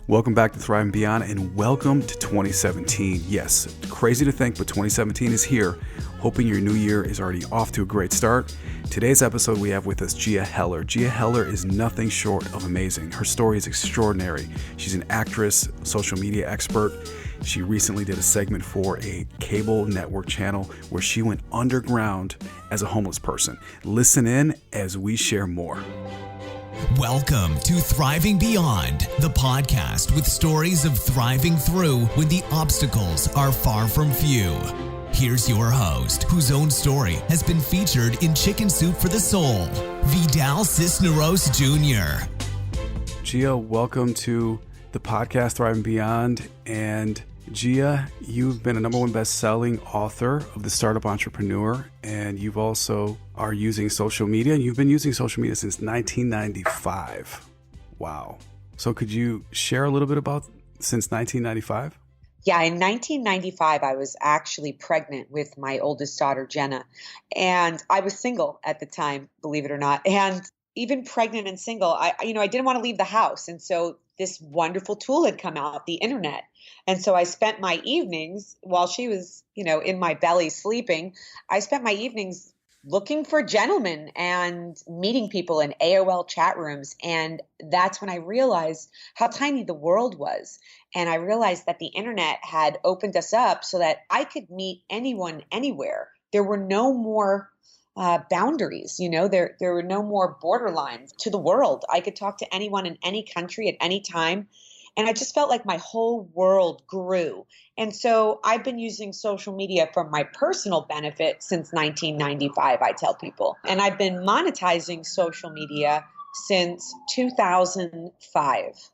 Welcome back to Thrive and Beyond, and welcome to 2017. Yes, crazy to think, but 2017 is here. Hoping your new year is already off to a great start. Today's episode, we have with us Gia Heller. Gia Heller is nothing short of amazing. Her story is extraordinary. She's an actress, social media expert. She recently did a segment for a cable network channel where she went underground as a homeless person. Listen in as we share more. Welcome to Thriving Beyond, the podcast with stories of thriving through when the obstacles are far from few. Here's your host, whose own story has been featured in Chicken Soup for the Soul, Vidal Cisneros Jr. Gia, welcome to the podcast Thriving Beyond. And Gia, you've been a #1 best-selling author of The Startup Entrepreneur, and you've also are using social media, and you've been using social media since 1995. Wow. So could you share a little bit about since 1995? Yeah, in 1995, I was actually pregnant with my oldest daughter, Jenna, and I was single at the time, believe it or not. And even pregnant and single, I didn't want to leave the house. And so this wonderful tool had come out, the internet. And so I spent my evenings while she was, in my belly sleeping, I spent my evenings looking for gentlemen and meeting people in AOL chat rooms. And that's when I realized how tiny the world was. And I realized that the internet had opened us up so that I could meet anyone, anywhere. There were no more boundaries, there were no more borderlines to the world. I could talk to anyone in any country at any time. And I just felt like my whole world grew. And so I've been using social media for my personal benefit since 1995, I tell people. And I've been monetizing social media since 2005.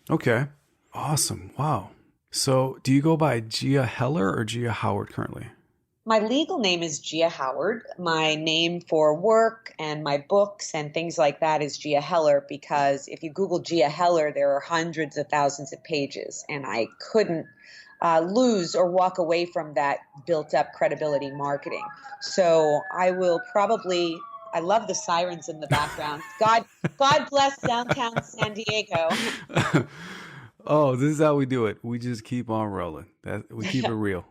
Okay. Awesome. Wow. So do you go by Gia Heller or Gia Howard currently? My legal name is Gia Howard. My name for work and my books and things like that is Gia Heller, because if you Google Gia Heller, there are hundreds of thousands of pages, and I couldn't lose or walk away from that built up credibility marketing. So I will probably, I love the sirens in the background. God bless downtown San Diego. Oh, this is how we do it. We just keep on rolling. We keep it real.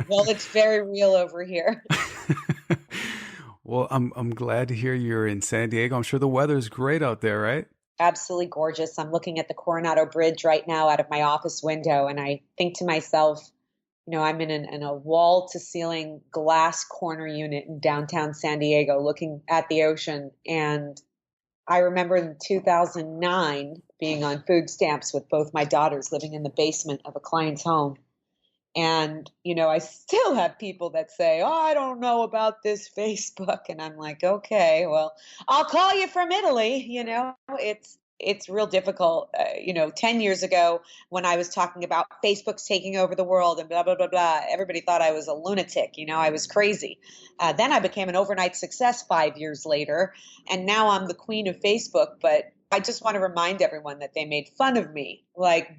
Well, it's very real over here. Well, I'm glad to hear you're in San Diego. I'm sure the weather is great out there, right? Absolutely gorgeous. I'm looking at the Coronado Bridge right now out of my office window, and I think to myself, I'm in a wall-to-ceiling glass corner unit in downtown San Diego looking at the ocean. And I remember in 2009 being on food stamps with both my daughters living in the basement of a client's home. And, I still have people that say, oh, I don't know about this Facebook. And I'm like, okay, well, I'll call you from Italy. It's real difficult. 10 years ago when I was talking about Facebook's taking over the world and blah, blah, blah, blah, everybody thought I was a lunatic. I was crazy. Then I became an overnight success 5 years later. And now I'm the queen of Facebook. But I just want to remind everyone that they made fun of me,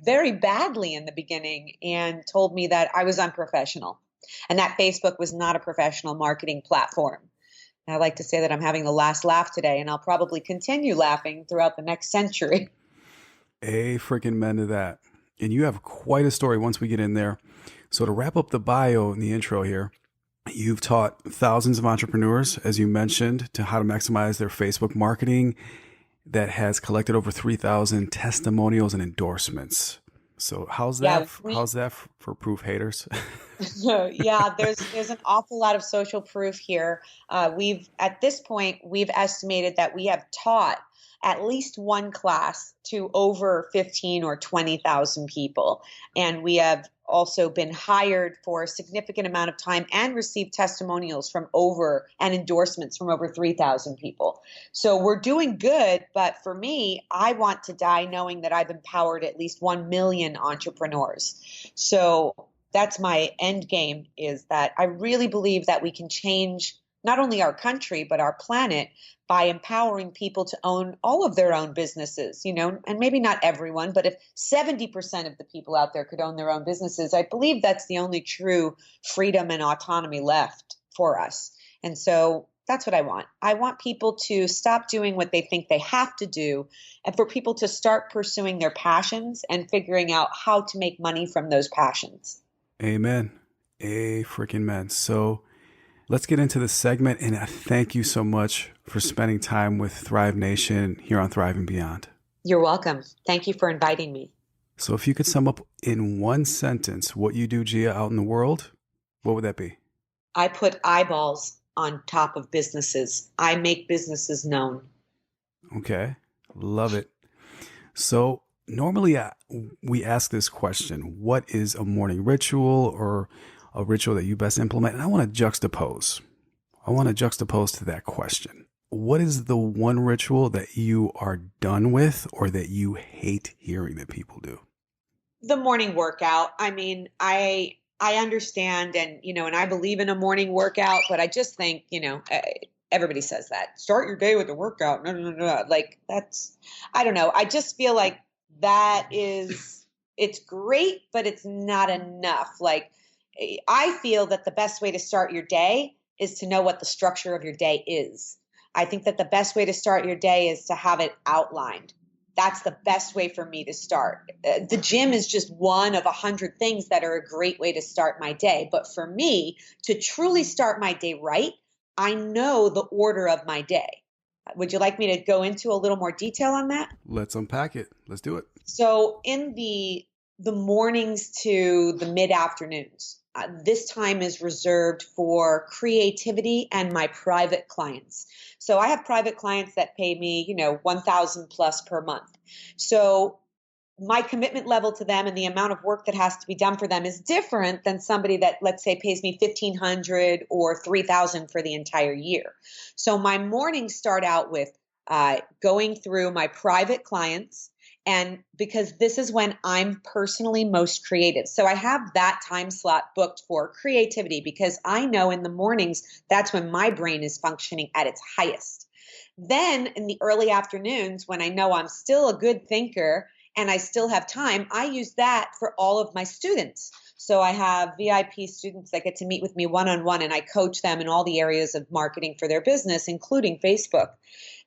very badly in the beginning, and told me that I was unprofessional and that Facebook was not a professional marketing platform. And I like to say that I'm having the last laugh today, and I'll probably continue laughing throughout the next century. A freaking men to that. And you have quite a story once we get in there. So to wrap up the bio and the intro here, you've taught thousands of entrepreneurs, as you mentioned, to how to maximize their Facebook marketing. That has collected over 3,000 testimonials and endorsements. So how's that? How's that for proof haters? Yeah, there's an awful lot of social proof here. At this point, we've estimated that we have taught at least one class to over 15 or 20,000 people. And we have also been hired for a significant amount of time and received testimonials from and endorsements from over 3,000 people. So we're doing good. But for me, I want to die knowing that I've empowered at least 1 million entrepreneurs. So that's my end game, is that I really believe that we can change not only our country, but our planet by empowering people to own all of their own businesses, and maybe not everyone, but if 70% of the people out there could own their own businesses, I believe that's the only true freedom and autonomy left for us. And so That's what I want. I want people to stop doing what they think they have to do and for people to start pursuing their passions and figuring out how to make money from those passions. Amen. A freaking man. So let's get into the segment. And I thank you so much for spending time with Thrive Nation here on Thrive and Beyond. You're welcome. Thank you for inviting me. So if you could sum up in one sentence what you do, Gia, out in the world, what would that be? I put eyeballs on top of businesses. I make businesses known. Okay. Love it. So normally we ask this question, what is a morning ritual or a ritual that you best implement? And I want to juxtapose to that question. What is the one ritual that you are done with or that you hate hearing that people do? The morning workout. I mean, I understand and I believe in a morning workout, but I just think, everybody says that. Start your day with a workout. No. Like I don't know. I just feel like it's great, but it's not enough. Like, I feel that the best way to start your day is to know what the structure of your day is. I think that the best way to start your day is to have it outlined. That's the best way for me to start. The gym is just one of 100 things that are a great way to start my day. But for me, to truly start my day right, I know the order of my day. Would you like me to go into a little more detail on that? Let's unpack it. Let's do it. So in the mornings to the mid-afternoons, this time is reserved for creativity and my private clients. So I have private clients that pay me, $1,000 plus per month. So my commitment level to them and the amount of work that has to be done for them is different than somebody that, let's say, pays me $1,500 or $3,000 for the entire year. So my mornings start out with going through my private clients, and because this is when I'm personally most creative. So I have that time slot booked for creativity because I know in the mornings, that's when my brain is functioning at its highest. Then in the early afternoons, when I know I'm still a good thinker and I still have time, I use that for all of my students. So I have VIP students that get to meet with me one-on-one, and I coach them in all the areas of marketing for their business, including Facebook.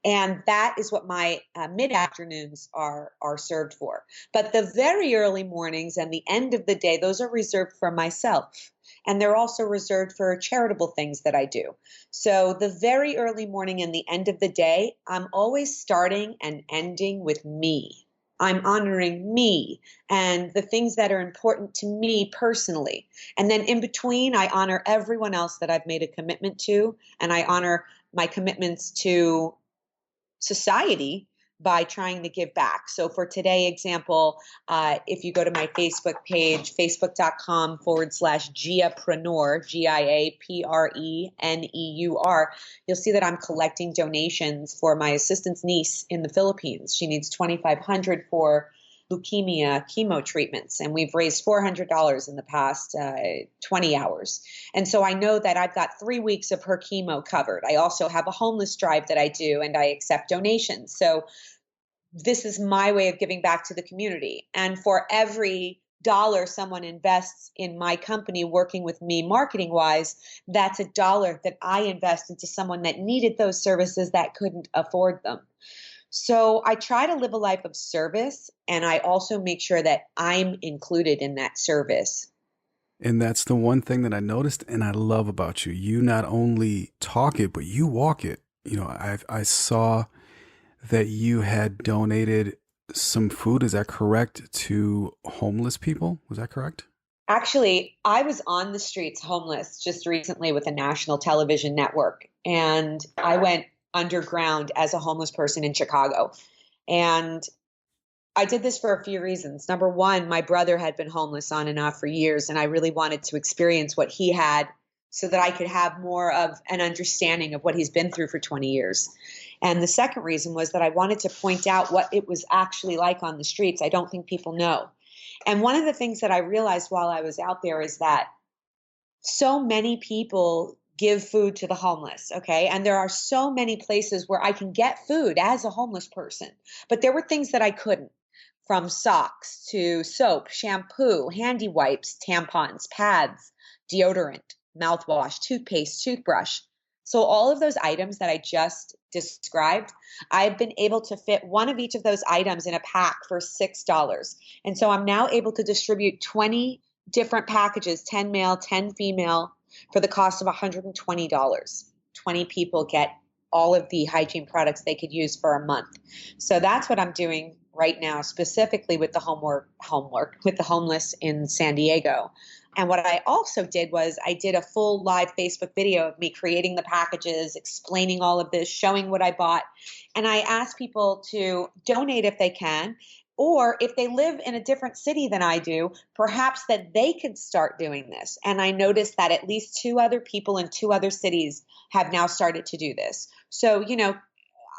And that is what my mid-afternoons are served for. But the very early mornings and the end of the day, those are reserved for myself. And they're also reserved for charitable things that I do. So the very early morning and the end of the day, I'm always starting and ending with me. I'm honoring me and the things that are important to me personally. And then in between, I honor everyone else that I've made a commitment to, and I honor my commitments to society by trying to give back. So for today example, if you go to my Facebook page, facebook.com/Giapreneur, Giapreneur, you'll see that I'm collecting donations for my assistant's niece in the Philippines. She needs $2,500 for leukemia chemo treatments, and we've raised $400 in the past 20 hours. And so I know that I've got 3 weeks of her chemo covered. I also have a homeless drive that I do, and I accept donations. So this is my way of giving back to the community. And for every dollar someone invests in my company working with me marketing wise, that's $1 that I invest into someone that needed those services that couldn't afford them. So I try to live a life of service, and I also make sure that I'm included in that service. And that's the one thing that I noticed and I love about you. You not only talk it, but you walk it. I saw that you had donated some food, is that correct, to homeless people? Was that correct? Actually, I was on the streets homeless just recently with a national television network, and I went underground as a homeless person in Chicago. And I did this for a few reasons. Number one, my brother had been homeless on and off for years, and I really wanted to experience what he had so that I could have more of an understanding of what he's been through for 20 years. And the second reason was that I wanted to point out what it was actually like on the streets. I don't think people know. And one of the things that I realized while I was out there is that so many people give food to the homeless, okay? And there are so many places where I can get food as a homeless person, but there were things that I couldn't, from socks to soap, shampoo, handy wipes, tampons, pads, deodorant, mouthwash, toothpaste, toothbrush. So all of those items that I just described, I've been able to fit one of each of those items in a pack for $6. And so I'm now able to distribute 20 different packages, 10 male, 10 female, for the cost of $120. 20 people get all of the hygiene products they could use for a month. So that's what I'm doing right now, specifically with the with the homeless in San Diego. And what I also did was I did a full live Facebook video of me creating the packages, explaining all of this, showing what I bought. And I asked people to donate if they can, or if they live in a different city than I do, perhaps that they could start doing this. And I noticed that at least 2 other people in 2 other cities have now started to do this. So,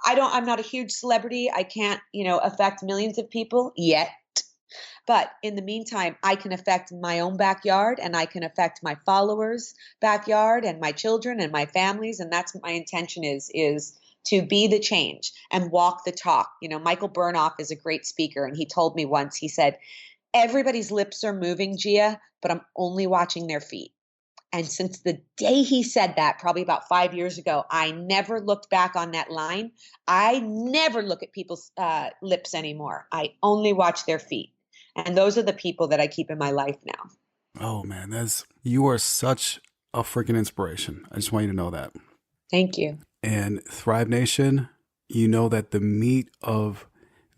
I'm not a huge celebrity. I can't, affect millions of people yet. But in the meantime, I can affect my own backyard, and I can affect my followers' backyard and my children and my families. And that's what my intention is to be the change and walk the talk. Michael Burnoff is a great speaker, and he told me once, he said, everybody's lips are moving, Gia, but I'm only watching their feet. And since the day he said that, probably about 5 years ago, I never looked back on that line. I never look at people's lips anymore. I only watch their feet. And those are the people that I keep in my life now. Oh man, you are such a freaking inspiration. I just want you to know that. Thank you. And Thrive Nation, you know that the meat of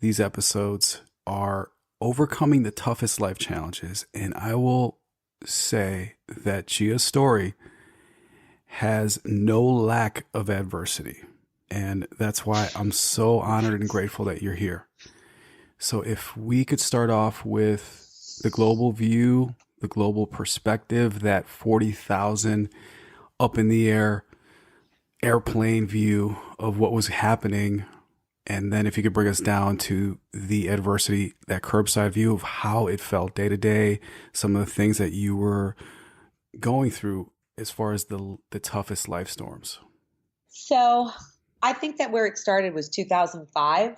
these episodes are overcoming the toughest life challenges. And I will say that Gia's story has no lack of adversity. And that's why I'm so honored and grateful that you're here. So if we could start off with the global view, the global perspective, that 40,000 up in the air airplane view of what was happening. And then if you could bring us down to the adversity, that curbside view of how it felt day to day, some of the things that you were going through as far as the toughest life storms. So I think that where it started was 2005.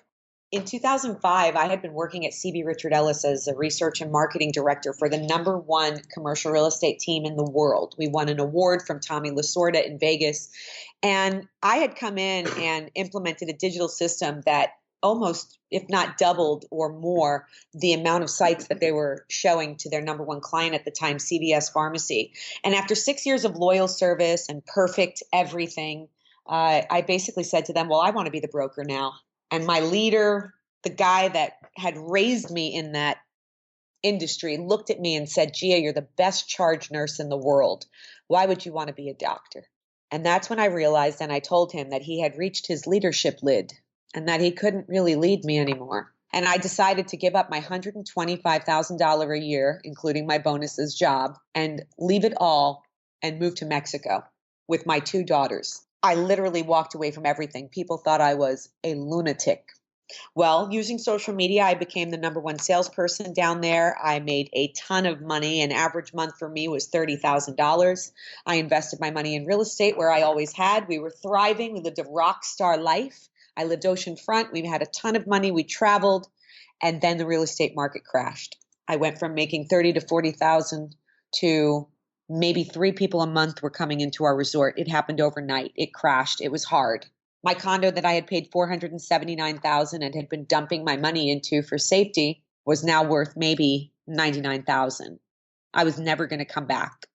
In 2005, I had been working at CB Richard Ellis as a research and marketing director for the #1 commercial real estate team in the world. We won an award from Tommy Lasorda in Vegas. And I had come in and implemented a digital system that almost, if not doubled or more, the amount of sites that they were showing to their #1 client at the time, CVS Pharmacy. And after 6 years of loyal service and perfect everything, I basically said to them, well, I want to be the broker now. And my leader, the guy that had raised me in that industry, looked at me and said, Gia, you're the best charge nurse in the world. Why would you want to be a doctor? And that's when I realized, and I told him that he had reached his leadership lid and that he couldn't really lead me anymore. And I decided to give up my $125,000 a year, including my bonuses job, and leave it all and move to Mexico with my 2 daughters. I literally walked away from everything. People thought I was a lunatic. Well, using social media, I became the #1 salesperson down there. I made a ton of money. An average month for me was $30,000. I invested my money in real estate where I always had. We were thriving. We lived a rock star life. I lived oceanfront. We had a ton of money. We traveled. And then the real estate market crashed. I went from making $30,000 to $40,000 to maybe 3 people a month were coming into our resort. It happened overnight. It crashed. It was hard. My condo that I had paid $479,000 and had been dumping my money into for safety was now worth maybe $99,000. I was never going to come back.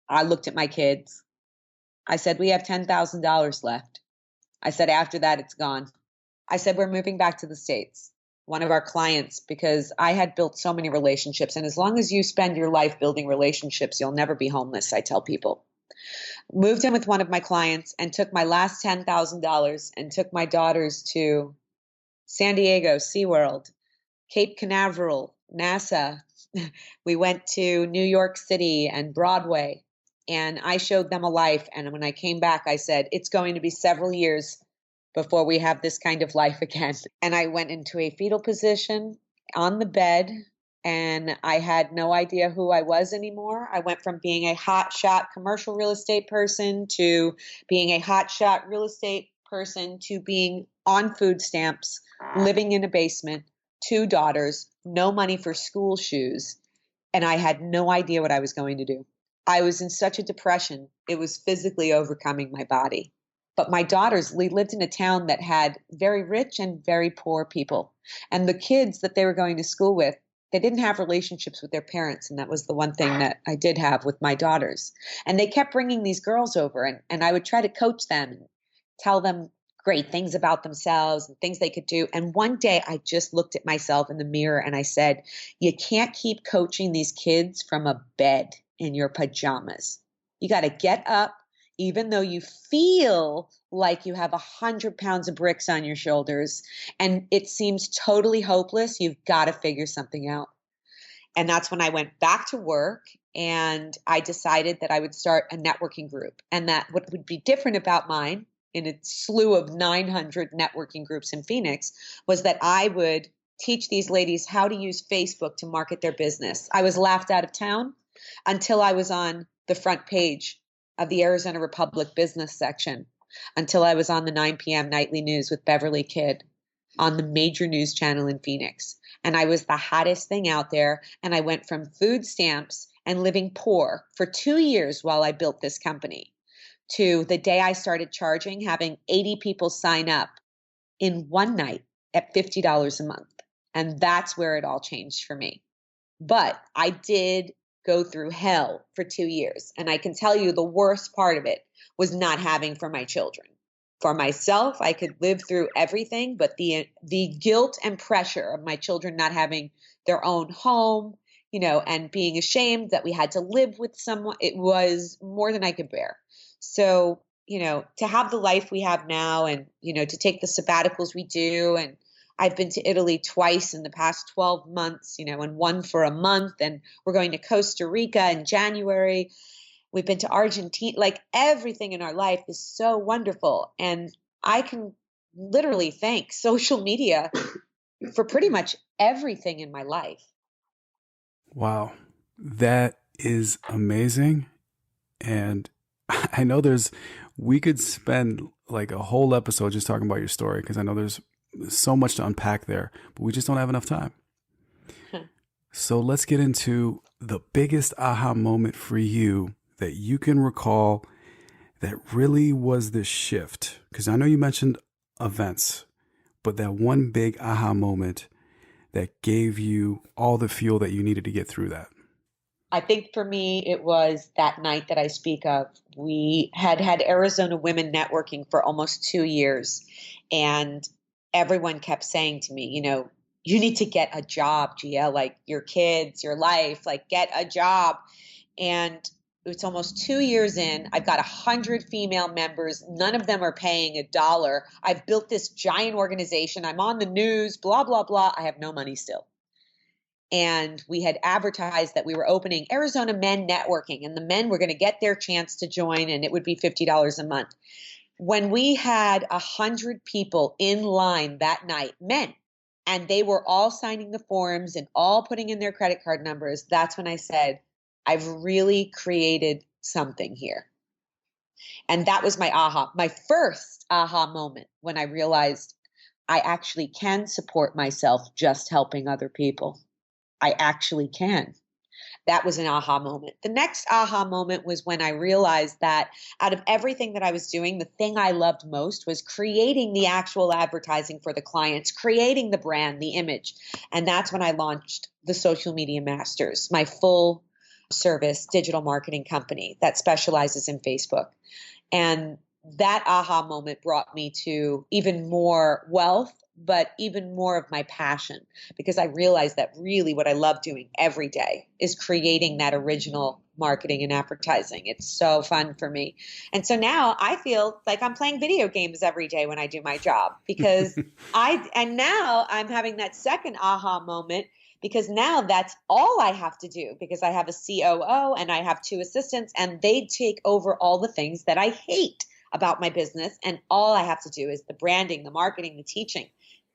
I looked at my kids. I said, we have $10,000 left. I said, after that, it's gone. I said, we're moving back to the States. One of our clients, because I had built so many relationships. And as long as you spend your life building relationships, you'll never be homeless, I tell people. Moved in with one of my clients and took my last $10,000 and took my daughters to San Diego, SeaWorld, Cape Canaveral, NASA. We went to New York City and Broadway. And I showed them a life. And when I came back, I said, it's going to be several years before we have this kind of life again. And I went into a fetal position on the bed, and I had no idea who I was anymore. I went from being a hotshot commercial real estate person to being a hotshot real estate person to being on food stamps, living in a basement, 2 daughters, no money for school shoes, and I had no idea what I was going to do. I was in such a depression. It was physically overcoming my body. But my daughters, we lived in a town that had very rich and very poor people. And the kids that they were going to school with, they didn't have relationships with their parents. And that was the one thing that I did have with my daughters. And they kept bringing these girls over, and I would try to coach them and tell them great things about themselves and things they could do. And one day I just looked at myself in the mirror and I said, you can't keep coaching these kids from a bed in your pajamas. You got to get up, even though you feel like you have 100 pounds of bricks on your shoulders and it seems totally hopeless. You've got to figure something out. And that's when I went back to work and I decided that I would start a networking group. And that what would be different about mine in a slew of 900 networking groups in Phoenix was that I would teach these ladies how to use Facebook to market their business. I was laughed out of town until I was on the front page of the Arizona Republic business section, until I was on the 9 p.m. nightly news with Beverly Kidd on the major news channel in Phoenix. And I was the hottest thing out there. And I went from food stamps and living poor for 2 years while I built this company to the day I started charging, having 80 people sign up in one night at $50 a month. And that's where it all changed for me. But I did go through hell for 2 years. And I can tell you the worst part of it was not having for my children. For myself, I could live through everything, but the guilt and pressure of my children not having their own home, and being ashamed that we had to live with someone, it was more than I could bear. So, to have the life we have now and, to take the sabbaticals we do. And I've been to Italy twice in the past 12 months, and one for a month. And we're going to Costa Rica in January. We've been to Argentina. Like everything in our life is so wonderful. And I can literally thank social media for pretty much everything in my life. Wow. That is amazing. And I know we could spend like a whole episode just talking about your story because I know there's so much to unpack there, but we just don't have enough time. So let's get into the biggest aha moment for you that you can recall that really was the shift. Because I know you mentioned events, but that one big aha moment that gave you all the fuel that you needed to get through that. I think for me, it was that night that I speak of. We had Arizona Women Networking for almost 2 years. And everyone kept saying to me, you need to get a job, Gia, like your kids, your life, like get a job. And it's almost 2 years in. I've got 100 female members. None of them are paying $1. I've built this giant organization. I'm on the news, blah, blah, blah. I have no money still. And we had advertised that we were opening Arizona Men Networking, and the men were going to get their chance to join, and it would be $50 a month. When we had 100 people in line that night, men, and they were all signing the forms and all putting in their credit card numbers, that's when I said, I've really created something here. And that was my first aha moment when I realized I actually can support myself just helping other people. I actually can. That was an aha moment. The next aha moment was when I realized that out of everything that I was doing, the thing I loved most was creating the actual advertising for the clients, creating the brand, the image. And that's when I launched the Social Media Masters, my full service digital marketing company that specializes in Facebook. And that aha moment brought me to even more wealth, but even more of my passion, because I realized that really what I love doing every day is creating that original marketing and advertising. It's so fun for me. And so now I feel like I'm playing video games every day when I do my job because now I'm having that second aha moment because now that's all I have to do because I have a COO and I have 2 assistants and they take over all the things that I hate about my business. And all I have to do is the branding, the marketing, the teaching.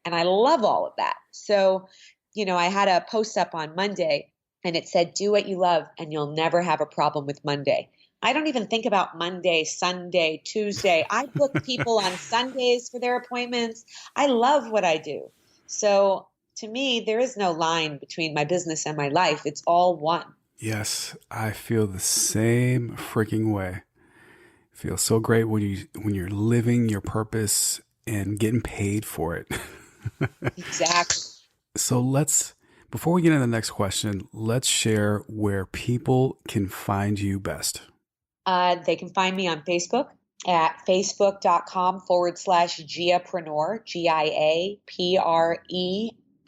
And I love all of that. So, I had a post up on Monday and it said, do what you love and you'll never have a problem with Monday. I don't even think about Monday, Sunday, Tuesday. I book people on Sundays for their appointments. I love what I do. So to me, there is no line between my business and my life. It's all one. Yes, I feel the same freaking way. Feels so great when you're living your purpose and getting paid for it. Exactly. So before we get into the next question, let's share where people can find you best. They can find me on Facebook at facebook.com/Giapreneur,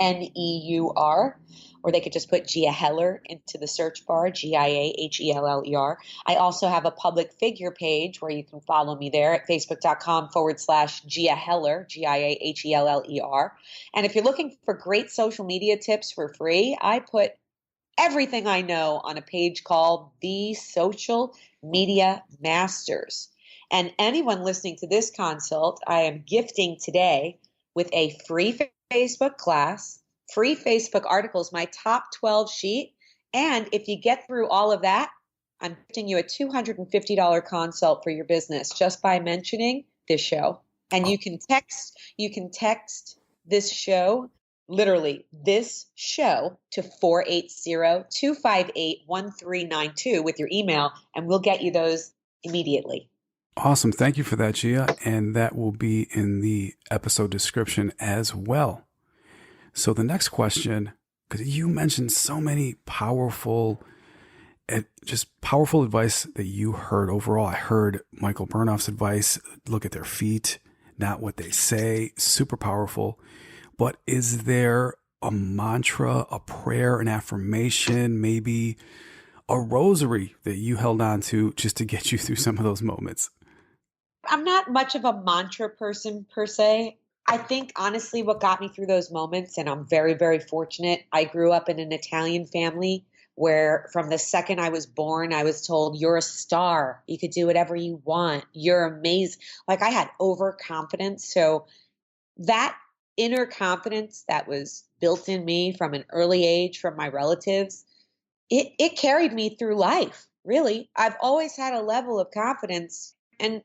GIAPRENEUR, or they could just put Gia Heller into the search bar, GIAHELLER. I also have a public figure page where you can follow me there at facebook.com/Gia Heller, GIAHELLER. And if you're looking for great social media tips for free, I put everything I know on a page called The Social Media Masters. And anyone listening to this consult, I am gifting today with a free Facebook class, free Facebook articles, my top 12 sheet. And if you get through all of that, I'm gifting you a $250 consult for your business just by mentioning this show. And you can text this show, literally this show, to 480-258-1392 with your email, and we'll get you those immediately. Awesome. Thank you for that, Gia. And that will be in the episode description as well. So the next question, because you mentioned so many powerful advice that you heard overall. I heard Michael Burnoff's advice, look at their feet, not what they say, super powerful. But is there a mantra, a prayer, an affirmation, maybe a rosary that you held on to just to get you through some of those moments? I'm not much of a mantra person per se. I think honestly what got me through those moments, and I'm very, very fortunate, I grew up in an Italian family where from the second I was born, I was told, you're a star. You could do whatever you want. You're amazing. Like I had overconfidence. So that inner confidence that was built in me from an early age from my relatives, it carried me through life, really. I've always had a level of confidence, and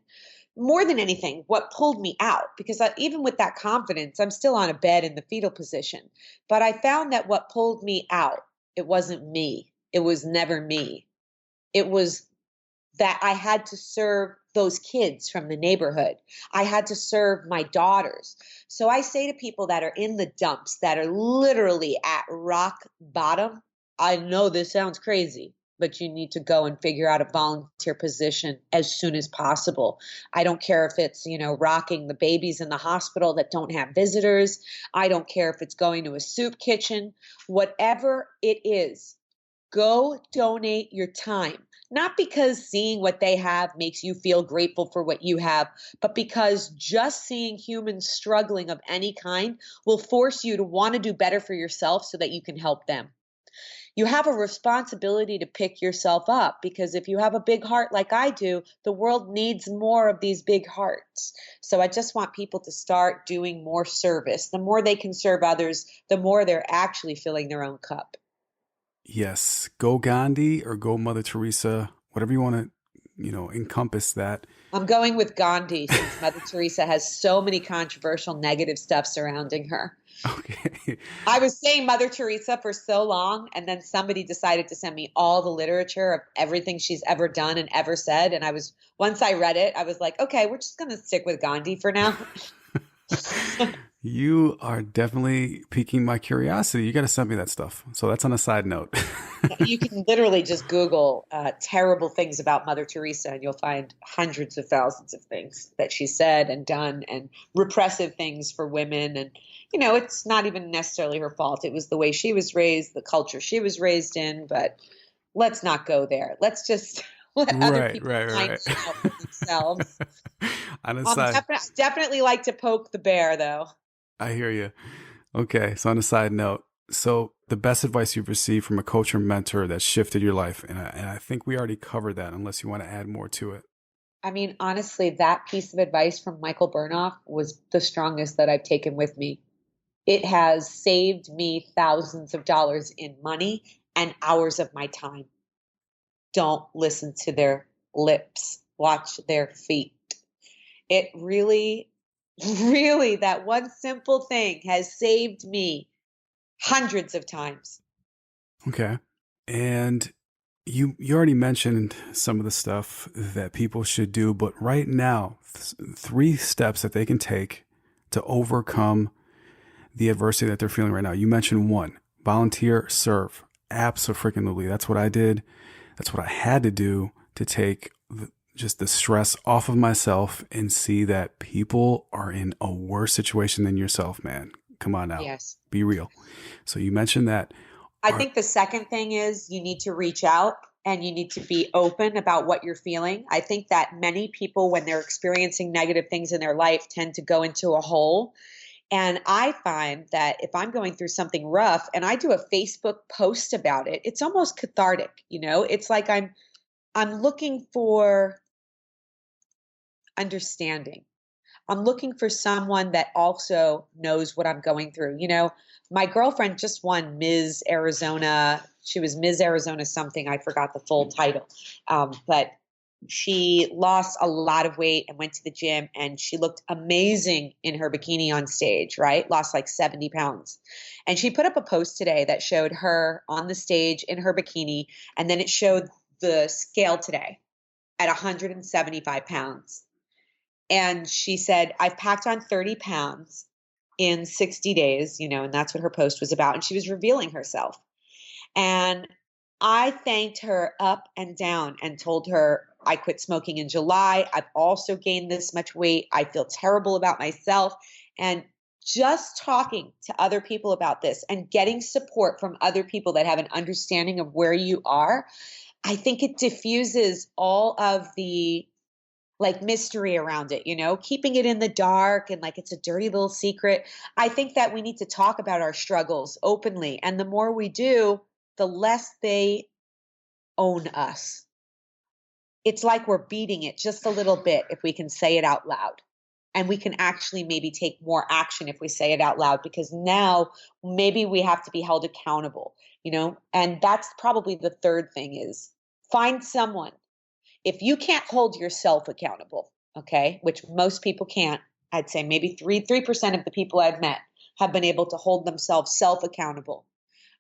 more than anything, what pulled me out, because even with that confidence, I'm still on a bed in the fetal position. But I found that what pulled me out, it wasn't me. It was never me. It was that I had to serve those kids from the neighborhood. I had to serve my daughters. So I say to people that are in the dumps, that are literally at rock bottom, I know this sounds crazy, but you need to go and figure out a volunteer position as soon as possible. I don't care if it's, rocking the babies in the hospital that don't have visitors. I don't care if it's going to a soup kitchen. Whatever it is, go donate your time. Not because seeing what they have makes you feel grateful for what you have, but because just seeing humans struggling of any kind will force you to want to do better for yourself so that you can help them. You have a responsibility to pick yourself up, because if you have a big heart like I do, the world needs more of these big hearts. So I just want people to start doing more service. The more they can serve others, the more they're actually filling their own cup. Yes. Go Gandhi or go Mother Teresa, whatever you want to, encompass that. I'm going with Gandhi since Mother Teresa has so many controversial negative stuff surrounding her. Okay. I was saying Mother Teresa for so long, and then somebody decided to send me all the literature of everything she's ever done and ever said. And once I read it, I was like, okay, we're just going to stick with Gandhi for now. You are definitely piquing my curiosity. You got to send me that stuff. So that's on a side note. You can literally just Google terrible things about Mother Teresa, and you'll find hundreds of thousands of things that she said and done, and repressive things for women. And, it's not even necessarily her fault. It was the way she was raised, the culture she was raised in. But let's not go there. Let's just let other people find out for themselves. On a side, definitely like to poke the bear, though. I hear you. Okay. So on a side note, so the best advice you've received from a coach or mentor that shifted your life, and I think we already covered that, unless you want to add more to it. I mean, honestly, that piece of advice from Michael Burnoff was the strongest that I've taken with me. It has saved me thousands of dollars in money and hours of my time. Don't listen to their lips. Watch their feet. It really, that one simple thing has saved me hundreds of times. Okay. And, You already mentioned some of the stuff that people should do, but right now, 3 steps that they can take to overcome the adversity that they're feeling right now. You mentioned 1, volunteer, serve. Absolutely. That's what I did. That's what I had to do to take just the stress off of myself and see that people are in a worse situation than yourself, man. Come on now. Yes. Be real. So you mentioned that. I think the second thing is you need to reach out and you need to be open about what you're feeling. I think that many people, when they're experiencing negative things in their life, tend to go into a hole. And I find that if I'm going through something rough and I do a Facebook post about it, it's almost cathartic. It's like I'm looking for understanding. I'm looking for someone that also knows what I'm going through. My girlfriend just won Ms. Arizona. She was Ms. Arizona something. I forgot the full title. But she lost a lot of weight and went to the gym, and she looked amazing in her bikini on stage, right? Lost like 70 pounds. And she put up a post today that showed her on the stage in her bikini, and then it showed the scale today at 175 pounds. And she said, I've packed on 30 pounds in 60 days, and that's what her post was about. And she was revealing herself. And I thanked her up and down and told her I quit smoking in July. I've also gained this much weight. I feel terrible about myself. And just talking to other people about this and getting support from other people that have an understanding of where you are, I think it diffuses all of the mystery around it, keeping it in the dark and like it's a dirty little secret. I think that we need to talk about our struggles openly. And the more we do, the less they own us. It's like we're beating it just a little bit if we can say it out loud. And we can actually maybe take more action if we say it out loud, because now maybe we have to be held accountable, and that's probably the third thing is find someone. If you can't hold yourself accountable, okay, which most people can't, I'd say maybe 3% of the people I've met have been able to hold themselves self-accountable.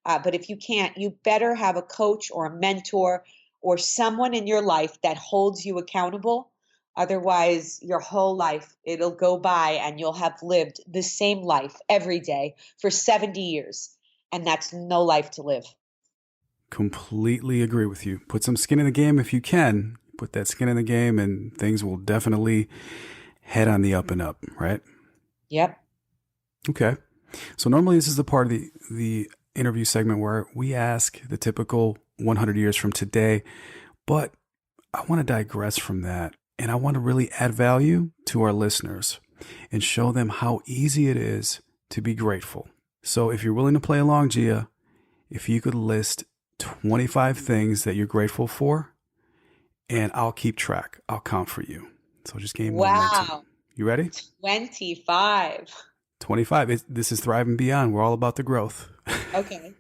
But if you can't, you better have a coach or a mentor or someone in your life that holds you accountable. Otherwise, your whole life, it'll go by and you'll have lived the same life every day for 70 years. And that's no life to live. Completely agree with you. Put some skin in the game if you can. Put that skin in the game and things will definitely head on the up and up, right? Yep. Okay. So normally this is the part of the interview segment where we ask the typical 100 years from today, but I want to digress from that and I want to really add value to our listeners and show them how easy it is to be grateful. So if you're willing to play along, Gia, if you could list 25 things that you're grateful for, and I'll keep track. I'll count for you. So just gain momentum. Wow. You ready? 25. 25. This is Thrive and Beyond. We're all about the growth. Okay.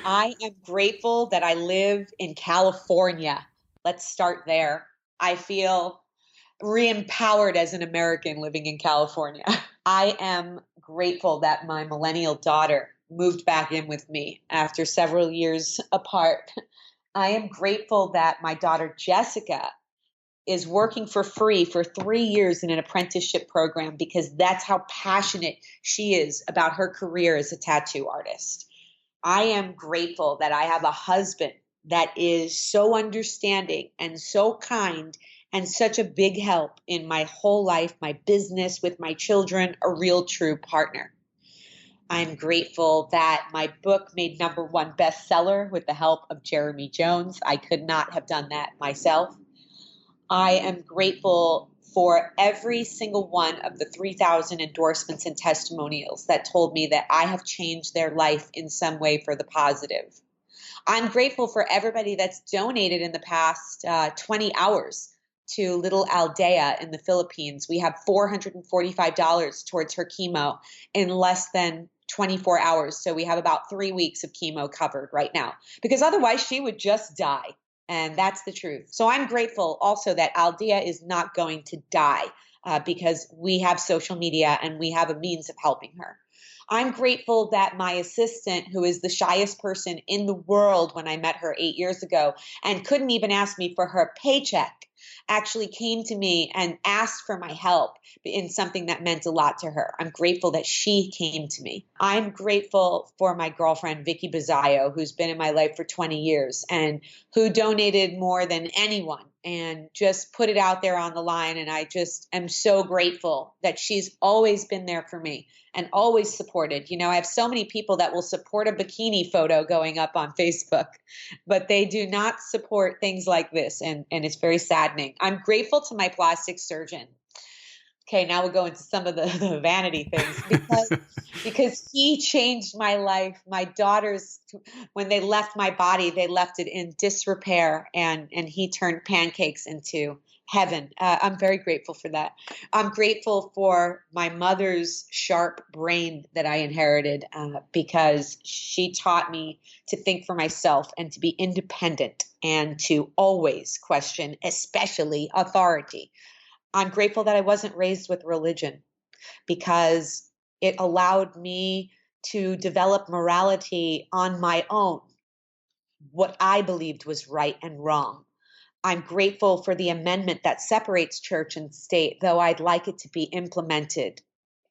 I am grateful that I live in California. Let's start there. I feel re-empowered as an American living in California. I am grateful that my millennial daughter moved back in with me after several years apart. I am grateful that my daughter Jessica is working for free for 3 years in an apprenticeship program because that's how passionate she is about her career as a tattoo artist. I am grateful that I have a husband that is so understanding and so kind and such a big help in my whole life, my business, with my children, a real true partner. I'm grateful that my book made #1 bestseller with the help of Jeremy Jones. I could not have done that myself. I am grateful for every single one of the 3,000 endorsements and testimonials that told me that I have changed their life in some way for the positive. I'm grateful for everybody that's donated in the past 20 hours to little Aldea in the Philippines. We have $445 towards her chemo in less than 24 hours. So we have about 3 weeks of chemo covered right now, because otherwise she would just die. And that's the truth. So I'm grateful also that Aldea is not going to die because we have social media and we have a means of helping her. I'm grateful that my assistant, who is the shyest person in the world when I met her 8 years ago and couldn't even ask me for her paycheck, actually came to me and asked for my help in something that meant a lot to her. I'm grateful that she came to me. I'm grateful for my girlfriend, Vicky Bazzaio, who's been in my life for 20 years and who donated more than anyone and just put it out there on the line. And I just am so grateful that she's always been there for me and always supported. I have so many people that will support a bikini photo going up on Facebook, but they do not support things like this. And it's very saddening. I'm grateful to my plastic surgeon. Okay, now we'll go into some of the vanity things because he changed my life. My daughters, when they left my body, they left it in disrepair, and he turned pancakes into heaven. I'm very grateful for that. I'm grateful for my mother's sharp brain that I inherited because she taught me to think for myself and to be independent and to always question, especially authority. I'm grateful that I wasn't raised with religion because it allowed me to develop morality on my own, what I believed was right and wrong. I'm grateful for the amendment that separates church and state, though I'd like it to be implemented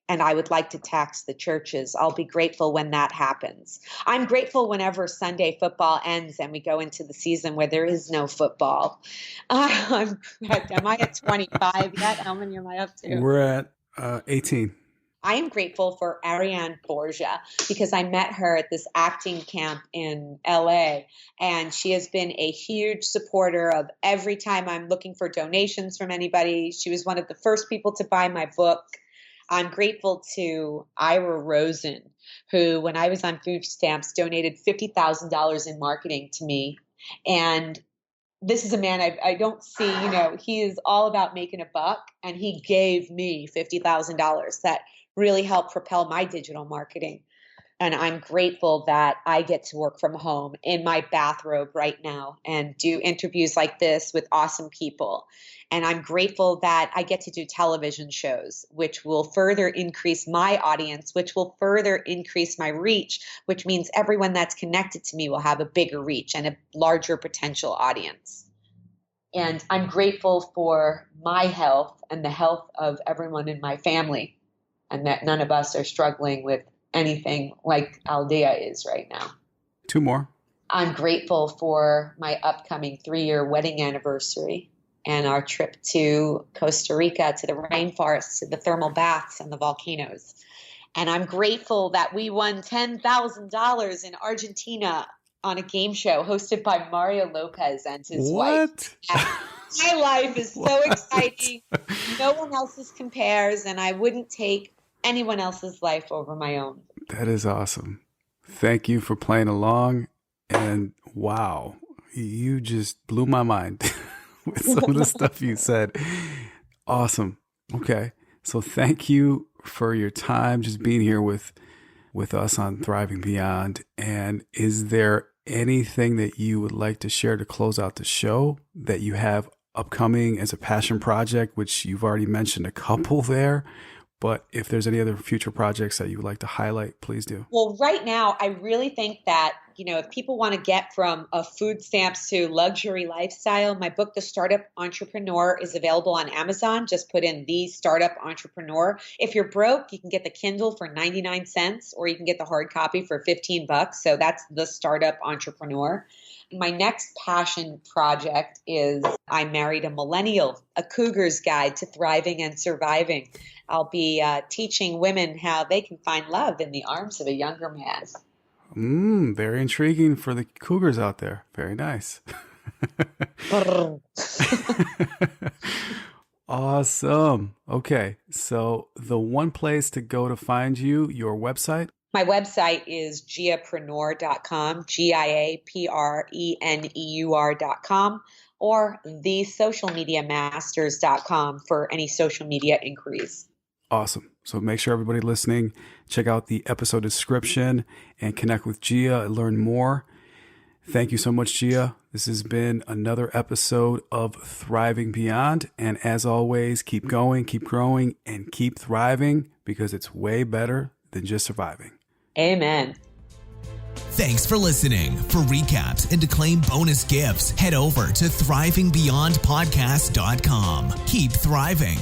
and I would like to tax the churches. I'll be grateful when that happens. I'm grateful whenever Sunday football ends and we go into the season where there is no football. Am I at 25 yet? How many am I up to? We're at 18. I am grateful for Ariane Borgia because I met her at this acting camp in LA, and she has been a huge supporter of every time I'm looking for donations from anybody. She was one of the first people to buy my book. I'm grateful to Ira Rosen, who, when I was on food stamps, donated $50,000 in marketing to me. And this is a man I don't see, he is all about making a buck. And he gave me $50,000 that really helped propel my digital marketing. And I'm grateful that I get to work from home in my bathrobe right now and do interviews like this with awesome people. And I'm grateful that I get to do television shows, which will further increase my audience, which will further increase my reach, which means everyone that's connected to me will have a bigger reach and a larger potential audience. And I'm grateful for my health and the health of everyone in my family, and that none of us are struggling with anything like Aldea is right now. 2 more. I'm grateful for my upcoming 3-year wedding anniversary and our trip to Costa Rica, to the rainforests, to the thermal baths and the volcanoes. And I'm grateful that we won $10,000 in Argentina on a game show hosted by Mario Lopez and his wife. My life is so exciting. No one else's compares, and I wouldn't take anyone else's life over my own. That is awesome. Thank you for playing along. And wow, you just blew my mind with some of the stuff you said. Awesome. Okay. So thank you for your time, just being here with us on Thriving Beyond. And is there anything that you would like to share to close out the show that you have upcoming as a passion project, which you've already mentioned a couple there? But if there's any other future projects that you would like to highlight, please do. Well, right now, I really think that, if people want to get from a food stamps to luxury lifestyle, my book, The Startup Entrepreneur, is available on Amazon. Just put in The Startup Entrepreneur. If you're broke, you can get the Kindle for 99 cents, or you can get the hard copy for $15. So that's The Startup Entrepreneur. My next passion project is I Married a Millennial, a cougar's guide to thriving and surviving. I'll be teaching women how they can find love in the arms of a younger man. Very intriguing for the cougars out there. Very nice. Awesome. Okay. So the one place to go to find you, your website? My website is giapreneur.com, GIAPRENEUR.com, or thesocialmediamasters.com for any social media inquiries. Awesome. So make sure everybody listening, check out the episode description and connect with Gia and learn more. Thank you so much, Gia. This has been another episode of Thriving Beyond. And as always, keep going, keep growing, and keep thriving, because it's way better than just surviving. Amen. Thanks for listening. For recaps and to claim bonus gifts, head over to thrivingbeyondpodcast.com. Keep thriving.